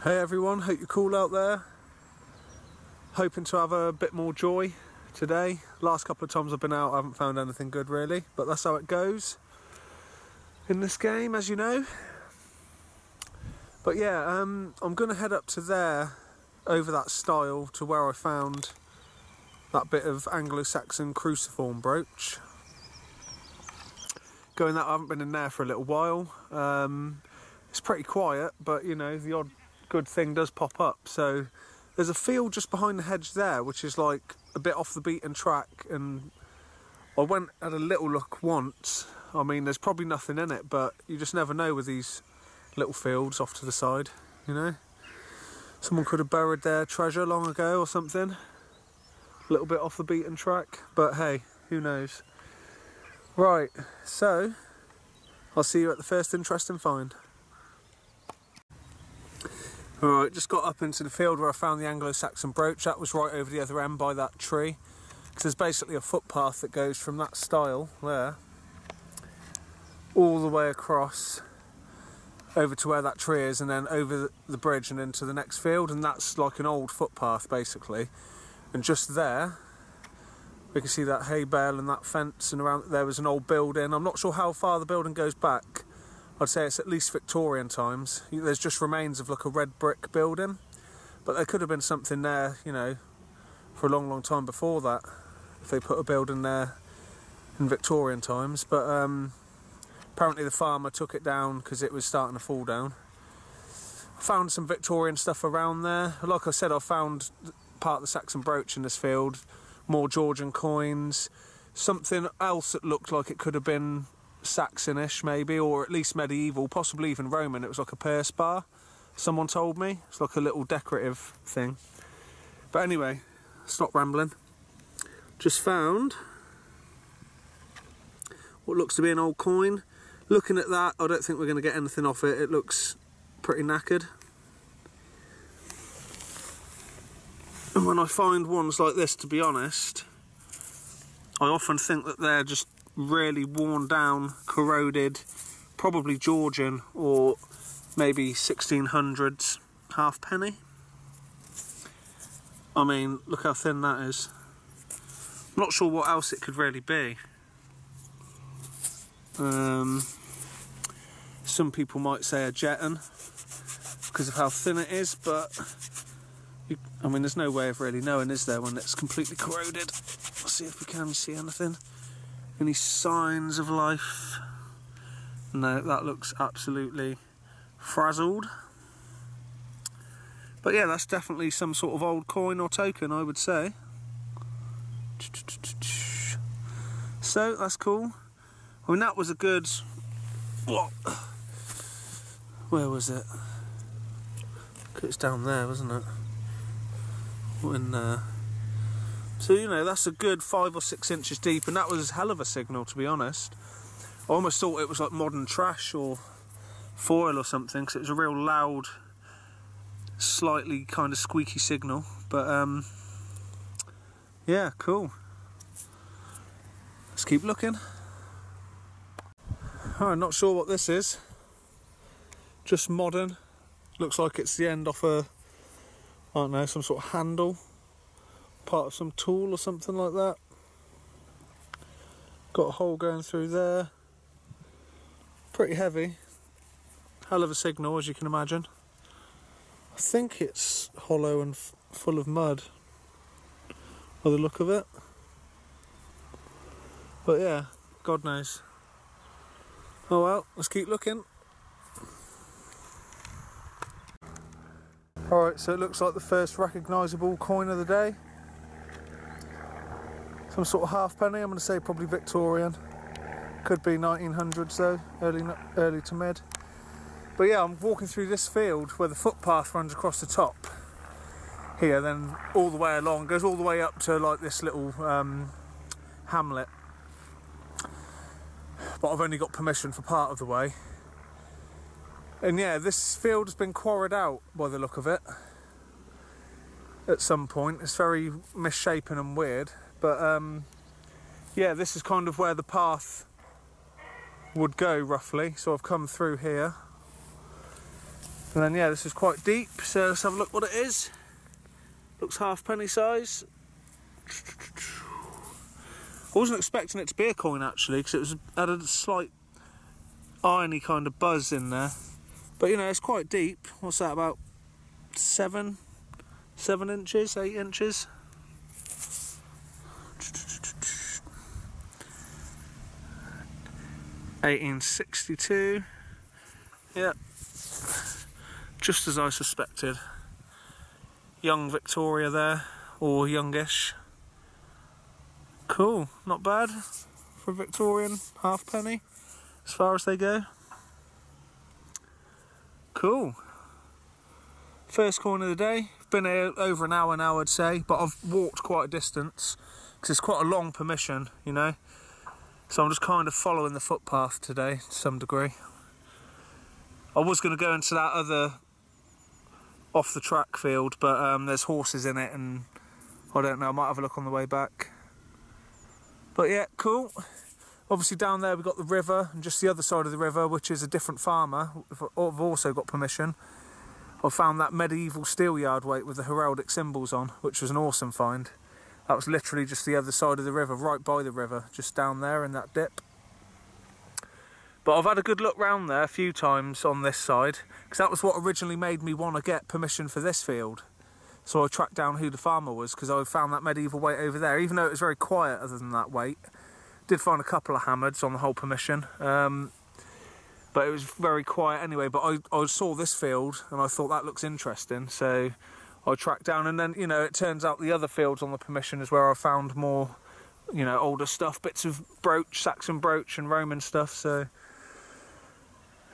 Hey everyone, hope you're cool out there. Hoping to have a bit more joy today. Last couple of times I've been out I haven't found anything good really, but that's how it goes in this game, as you know. But yeah, I'm going to head up to there, over that stile, to where I found that bit of Anglo-Saxon cruciform brooch. Going that I haven't been in there for a little while. It's pretty quiet, but you know, the odd good thing does pop up. So there's a field just behind the hedge there, which is like a bit off the beaten track, and I went at a little look once. I mean, there's probably nothing in it, but you just never know with these little fields off to the side, you know. Someone could have buried their treasure long ago or something. A little bit off the beaten track, but hey, who knows. Right, so I'll see you at the first interesting find. Alright, just got up into the field where I found the Anglo-Saxon brooch. That was right over the other end by that tree. So there's basically a footpath that goes from that stile there all the way across over to where that tree is, and then over the bridge and into the next field, and that's like an old footpath basically. And just there we can see that hay bale and that fence, and around there was an old building. I'm not sure how far the building goes back. I'd say it's at least Victorian times. There's just remains of like a red brick building, but there could have been something there, you know, for a long, long time before that, if they put a building there in Victorian times. But apparently the farmer took it down because it was starting to fall down. I found some Victorian stuff around there. Like I said, I found part of the Saxon brooch in this field, more Georgian coins, something else that looked like it could have been Saxonish maybe, or at least medieval, possibly even Roman. It was like a purse bar, someone told me. It's like a little decorative thing. But anyway, stop rambling. Just found what looks to be an old coin. Looking at that, I don't think we're going to get anything off it. It looks pretty knackered. And when I find ones like this, to be honest, I often think that they're just really worn down, corroded, probably Georgian or maybe 1600s halfpenny. I mean, look how thin that is. I'm not sure what else it could really be. Some people might say a Jetton because of how thin it is, but I mean, there's no way of really knowing, is there, when it's completely corroded? Let's see if we can see anything. Any signs of life? No, that looks absolutely frazzled. But yeah, that's definitely some sort of old coin or token, I would say. So, that's cool. I mean, that was a good... What? Where was it? It's down there, wasn't it? In there. So, you know, that's a good 5 or 6 inches deep, and that was a hell of a signal, to be honest. I almost thought it was like modern trash or foil or something, because it was a real loud, slightly kind of squeaky signal. But yeah, cool. Let's keep looking. I'm not sure what this is. Just modern. Looks like it's the end off a, I don't know, some sort of handle. Part of some tool or something like that. Got a hole going through there. Pretty heavy. Hell of a signal, as you can imagine. I think it's hollow and full of mud by the look of it. But yeah, God knows. Oh well, let's keep looking. Alright, so it looks like the first recognisable coin of the day. Some sort of halfpenny, I'm going to say probably Victorian. Could be 1900s though, early to mid. But yeah, I'm walking through this field where the footpath runs across the top here, then all the way along, goes all the way up to like this little hamlet. But I've only got permission for part of the way. And yeah, this field has been quarried out by the look of it at some point. It's very misshapen and weird, but yeah, this is kind of where the path would go roughly. So I've come through here, And then yeah, this is quite deep, so let's have a look what it is. Looks halfpenny size. I wasn't expecting it to be a coin actually, because it had a slight irony kind of buzz in there. But you know, it's quite deep. What's that, about 7 inches, 8 inches? $1862. Yeah, just as I suspected. Young Victoria there, or youngish. Cool, not bad for a Victorian halfpenny, as far as they go. Cool. First coin of the day. Been here over an hour now, I'd say, but I've walked quite a distance because it's quite a long permission, you know. So I'm just kind of following the footpath today to some degree. I was going to go into that other off the track field, but there's horses in it and I don't know, I might have a look on the way back. But yeah, cool. Obviously down there we've got the river, and just the other side of the river, which is a different farmer. I've also got permission. I found that medieval steel yard weight with the heraldic symbols on, which was an awesome find. That was literally just the other side of the river, right by the river, just down there in that dip. But I've had a good look round there a few times on this side, because that was what originally made me want to get permission for this field. So I tracked down who the farmer was, because I found that medieval weight over there, even though it was very quiet other than that weight. Did find a couple of hammers on the whole permission, but it was very quiet anyway. But I saw this field and I thought that looks interesting, so I tracked down, and then, you know, it turns out the other fields on the permission is where I found more, you know, older stuff, bits of brooch, Saxon brooch and Roman stuff. So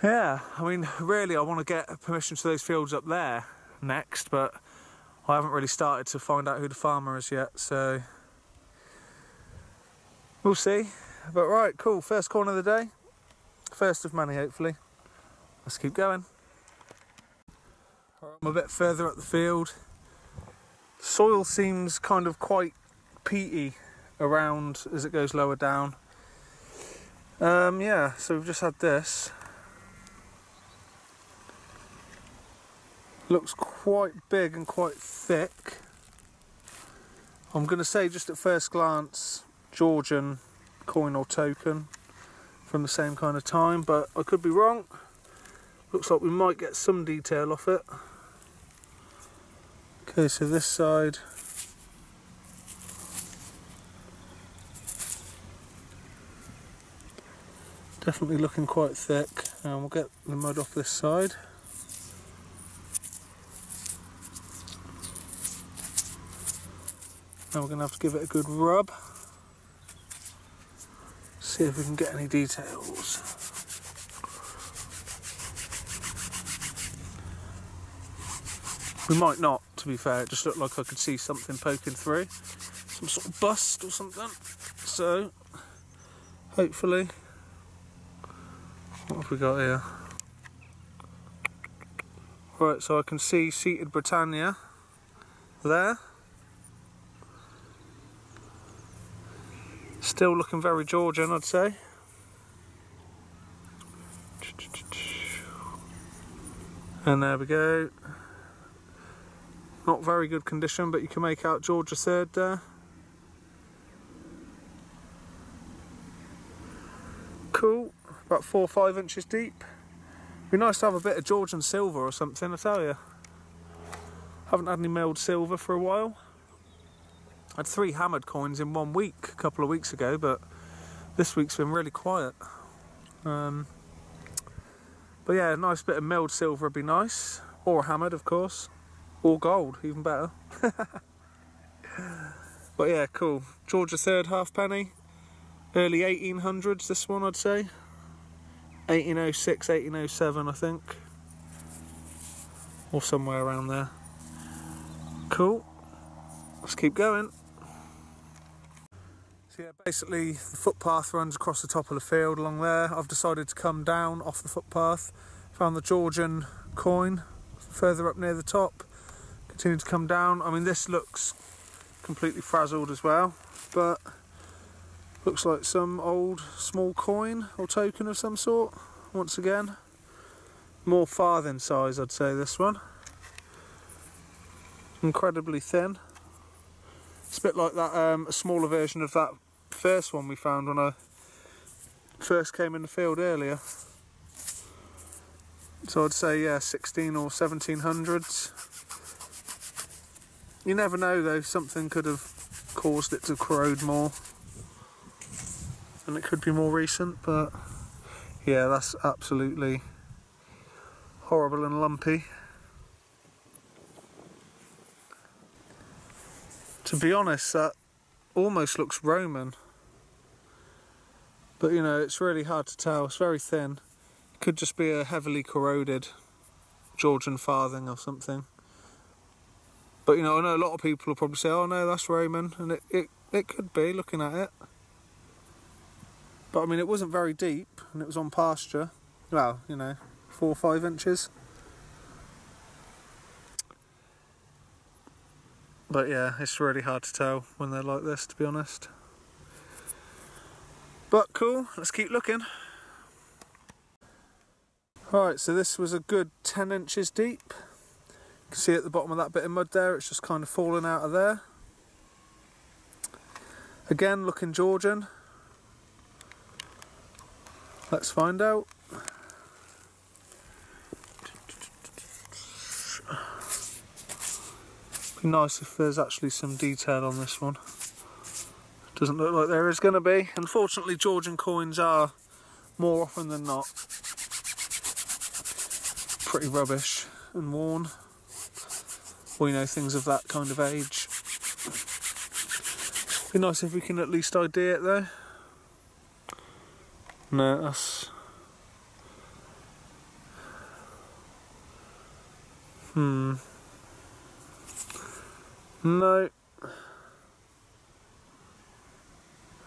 yeah, I mean, really I want to get permission to those fields up there next, but I haven't really started to find out who the farmer is yet, so we'll see. But right, cool, first corner of the day, first of many hopefully. Let's keep going. I'm a bit further up the field. Soil seems kind of quite peaty around as it goes lower down. Yeah, so we've just had this. Looks quite big and quite thick. I'm going to say just at first glance Georgian coin or token from the same kind of time, but I could be wrong. Looks like we might get some detail off it. Okay, so this side, definitely looking quite thick, and we'll get the mud off this side. Now we're going to have to give it a good rub. See if we can get any details. We might not, to be fair. It just looked like I could see something poking through. Some sort of bust or something. So, hopefully. What have we got here? Right, so I can see seated Britannia there. Still looking very Georgian, I'd say. And there we go. Not very good condition, but you can make out George III there. Cool. About 4 or 5 inches deep. Be nice to have a bit of Georgian silver or something, I tell you. Haven't had any milled silver for a while. I had 3 hammered coins in 1 week a couple of weeks ago, but this week's been really quiet. But yeah, a nice bit of milled silver would be nice, or hammered of course, or gold, even better. But yeah, cool. George III halfpenny, early 1800s this one I'd say. 1806, 1807 I think, or somewhere around there. Cool, let's keep going. So yeah, basically the footpath runs across the top of the field along there. I've decided to come down off the footpath. Found the Georgian coin further up near the top. Continue to come down. I mean, this looks completely frazzled as well, but looks like some old small coin or token of some sort. Once again, More farthing size, I'd say, this one. Incredibly thin. It's a bit like that, a smaller version of that first one we found when I first came in the field earlier. So I'd say, yeah, 16 or 1700s. You never know though, something could have caused it to corrode more. And it could be more recent, but yeah, that's absolutely horrible and lumpy. To be honest, that almost looks Roman. But you know, it's really hard to tell, it's very thin. It could just be a heavily corroded Georgian farthing or something. But you know, I know a lot of people will probably say, oh no, that's Roman, and it could be, looking at it. But I mean, it wasn't very deep, and it was on pasture. Well, you know, 4 or 5 inches. But yeah, it's really hard to tell when they're like this, to be honest. But cool, let's keep looking. Alright, so this was a good 10 inches deep. You can see at the bottom of that bit of mud there, it's just kind of fallen out of there. Again, looking Georgian. Let's find out. Be nice if there's actually some detail on this one. Doesn't look like there is going to be. Unfortunately, Georgian coins are, more often than not, pretty rubbish and worn. Well, you know, things of that kind of age. Be nice if we can at least ID it though. No, that's... No.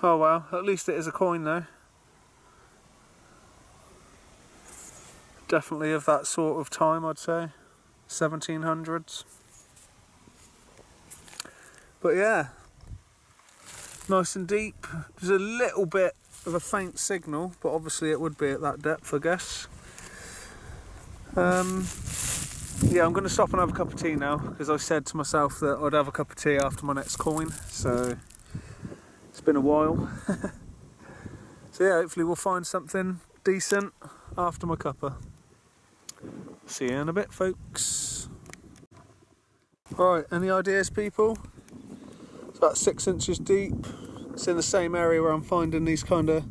Oh well, at least it is a coin though. Definitely of that sort of time, I'd say. 1700s. But yeah, nice and deep. There's a little bit of a faint signal, but obviously it would be at that depth, I guess. Yeah, I'm going to stop and have a cup of tea now, because I said to myself that I'd have a cup of tea after my next coin, so it's been a while. So yeah, hopefully we'll find something decent after my cuppa. See you in a bit, folks. Alright, any ideas, people? It's about 6 inches deep. It's in the same area where I'm finding these kind of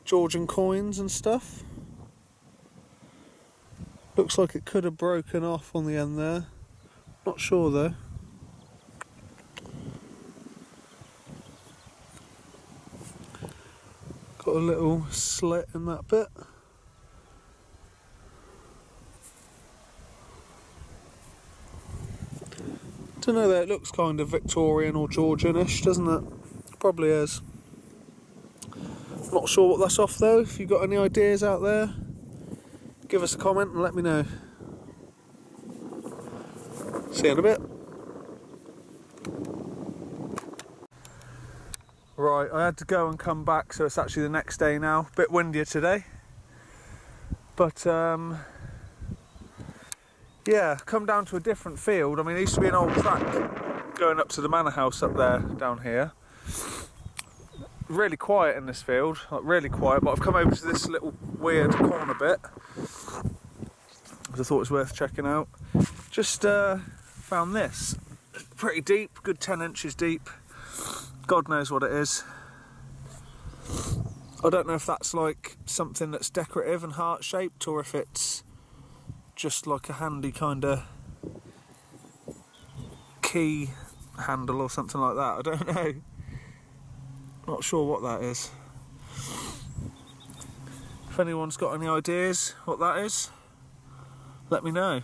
Georgian coins and stuff. Looks like it could have broken off on the end there. Not sure though. Got a little slit in that bit. Don't know though, it looks kind of Victorian or Georgian-ish, doesn't it? Probably is. Not sure what that's off though. If you've got any ideas out there, give us a comment and let me know. See you in a bit. Right, I had to go and come back, so it's actually the next day now. A bit windier today. But yeah, come down to a different field. I mean, there used to be an old track going up to the manor house up there, down here. Really quiet in this field, like really quiet, but I've come over to this little weird corner bit. I thought it was worth checking out. Just found this. Pretty deep, good 10 inches deep. God knows what it is. I don't know if that's like something that's decorative and heart-shaped, or if it's just like a handy kind of key handle or something like that. I don't know. Not sure what that is. If anyone's got any ideas what that is, let me know.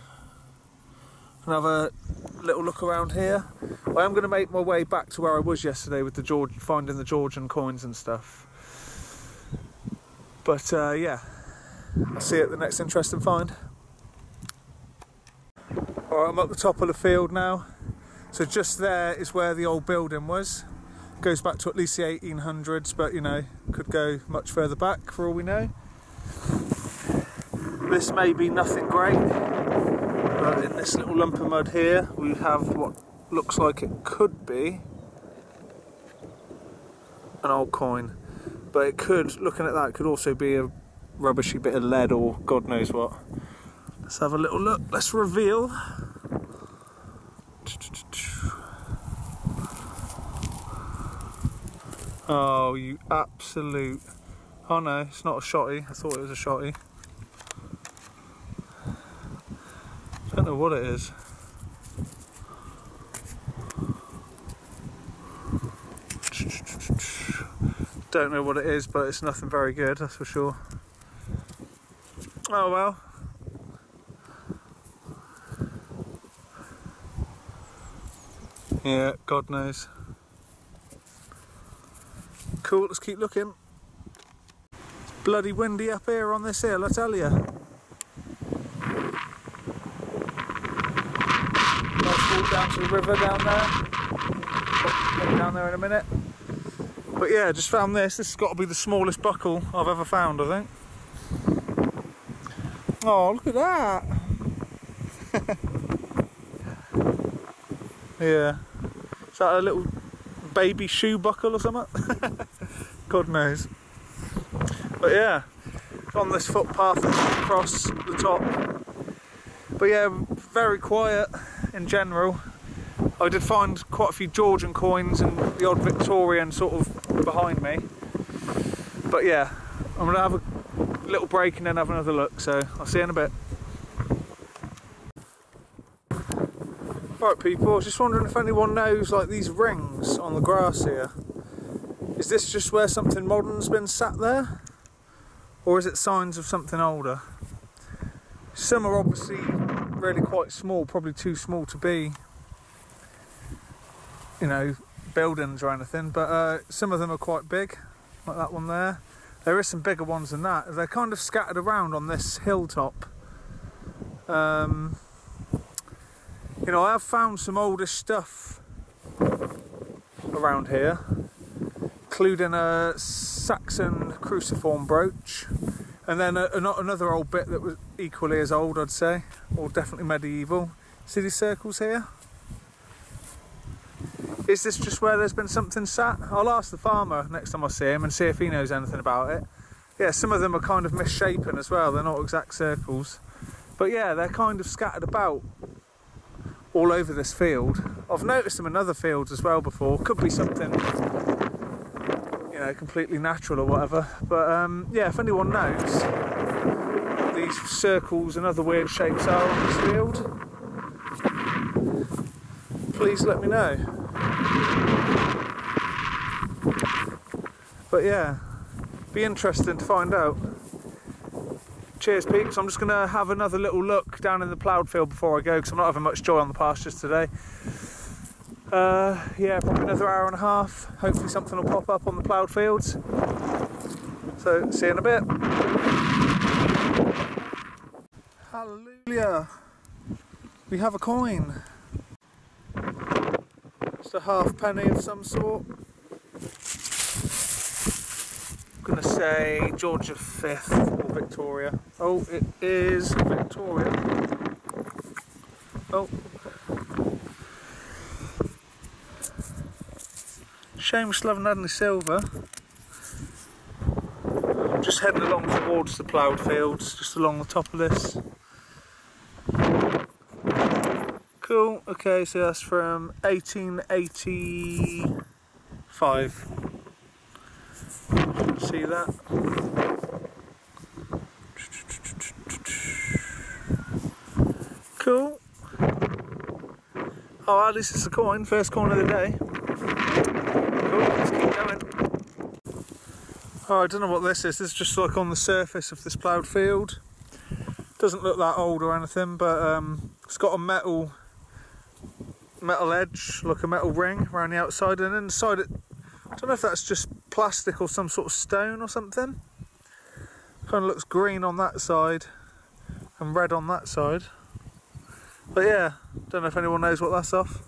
And have a little look around here. I am going to make my way back to where I was yesterday with the finding the Georgian coins and stuff. But yeah, I'll see you at the next interesting find. Alright, I'm at the top of the field now. So just there is where the old building was. Goes back to at least the 1800s, but you know, could go much further back for all we know. This may be nothing great, but in this little lump of mud here we have what looks like it could be an old coin, but it could, looking at that, could also be a rubbishy bit of lead or God knows what. Let's have a little look. Let's reveal. Oh, you absolute... Oh no, it's not a shotty. I thought it was a shotty. Don't know what it is. Don't know what it is, but it's nothing very good, that's for sure. Oh well. Yeah, God knows. Cool, let's keep looking. It's bloody windy up here on this hill, I tell you. Nice walk down to the river down there. I'll down there in a minute. But yeah, just found this. This has got to be the smallest buckle I've ever found, I think. Oh, look at that. Yeah. Is that a little baby shoe buckle or something? God knows. But yeah, on this footpath across the top. But yeah, very quiet in general. I did find quite a few Georgian coins and the odd Victorian sort of behind me. But yeah, I'm going to have a little break and then have another look, so I'll see you in a bit. Right people, I was just wondering if anyone knows like these rings on the grass here. Is this just where something modern's been sat there? Or is it signs of something older? Some are obviously really quite small, probably too small to be, you know, buildings or anything, but some of them are quite big, like that one there. There is some bigger ones than that. They're kind of scattered around on this hilltop. You know, I have found some older stuff around here, including a Saxon cruciform brooch, and then another old bit that was equally as old, I'd say, or definitely medieval. See these circles here? Is this just where there's been something sat? I'll ask the farmer next time I see him and see if he knows anything about it. Yeah, some of them are kind of misshapen as well, they're not exact circles. But yeah, they're kind of scattered about all over this field. I've noticed them in other fields as well before. Could be something, you know, completely natural or whatever. But yeah, if anyone knows what these circles and other weird shapes are on this field, please let me know. But yeah, be interesting to find out. Cheers peeps, I'm just going to have another little look down in the ploughed field before I go, because I'm not having much joy on the pastures today. Yeah, probably another hour and a half. Hopefully something will pop up on the ploughed fields. So, see you in a bit. Hallelujah! We have a coin. Just a halfpenny of some sort. I'm going to say Georgia 5th or Victoria. Oh, it is Victoria. Oh. Shame we still haven't had any silver. I'm just heading along towards the ploughed fields, just along the top of this. Cool, okay, so that's from 1885. See that? Cool. Oh, at least it's a coin, first coin of the day. Cool, let's keep going. Oh, I don't know what this is. This is just like on the surface of this ploughed field. Doesn't look that old or anything, but it's got a metal edge, like a metal ring around the outside, and inside it, I don't know if that's just plastic or some sort of stone or something. Kind of looks green on that side and red on that side. But yeah, don't know if anyone knows what that's off.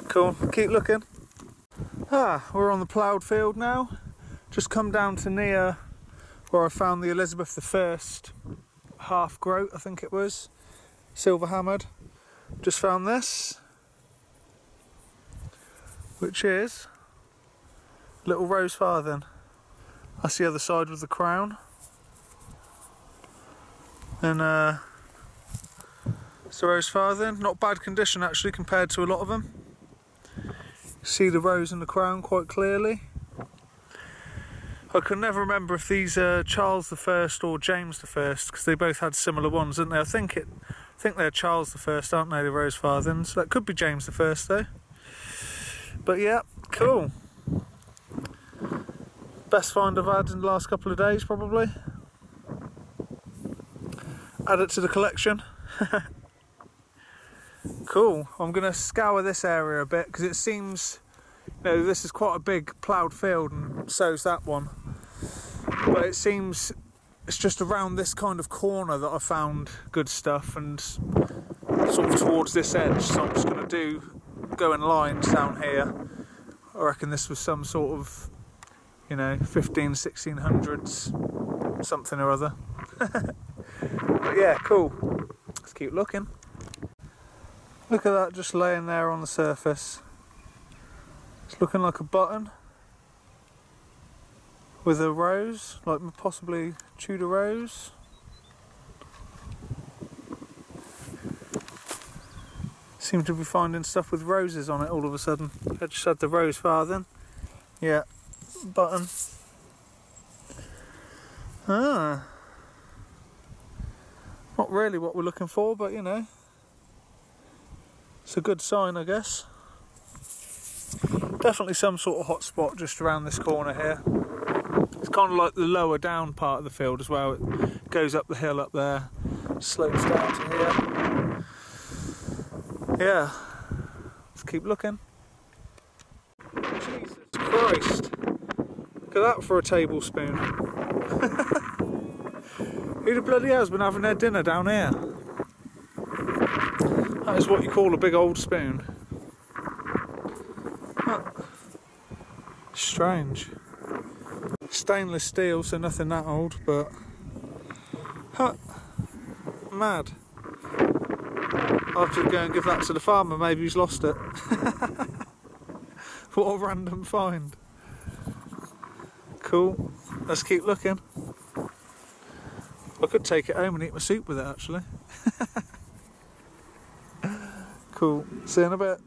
Cool, keep looking. Ah, we're on the ploughed field now. Just come down to near where I found the Elizabeth I half groat, I think it was, silver hammered. Just found this, which is little rose farthing. That's the other side with the crown. And it's a rose farthing, not bad condition actually compared to a lot of them. See the rose in the crown quite clearly. I can never remember if these are Charles I or James I, because they both had similar ones, didn't they? I think they're Charles I, aren't they, the rose farthings? That could be James I though. But yeah, cool. Best find I've had in the last couple of days, probably. Add it to the collection. Cool. I'm going to scour this area a bit because it seems, you know, this is quite a big ploughed field, and so's that one. But it seems it's just around this kind of corner that I found good stuff, and sort of towards this edge. So I'm just going to go in lines down here. I reckon this was some sort of, you know, 1600s something or other. But yeah, cool. Let's keep looking. Look at that, just laying there on the surface. It's looking like a button with a rose, like possibly Tudor rose. Seem to be finding stuff with roses on it all of a sudden. I just had the rose farthing. Yeah, button. Ah. Not really what we're looking for, but you know, it's a good sign, I guess. Definitely some sort of hot spot just around this corner here. It's kind of like the lower down part of the field as well. It goes up the hill up there, slopes down to here. Yeah, let's keep looking. Jesus Christ, look at that for a tablespoon. Who the bloody hell's been having their dinner down here? That is what you call a big old spoon. Strange. Stainless steel, so nothing that old, but mad. I'll have to go and give that to the farmer, maybe he's lost it. What a random find. Cool, let's keep looking. I could take it home and eat my soup with it actually. Cool, see you in a bit.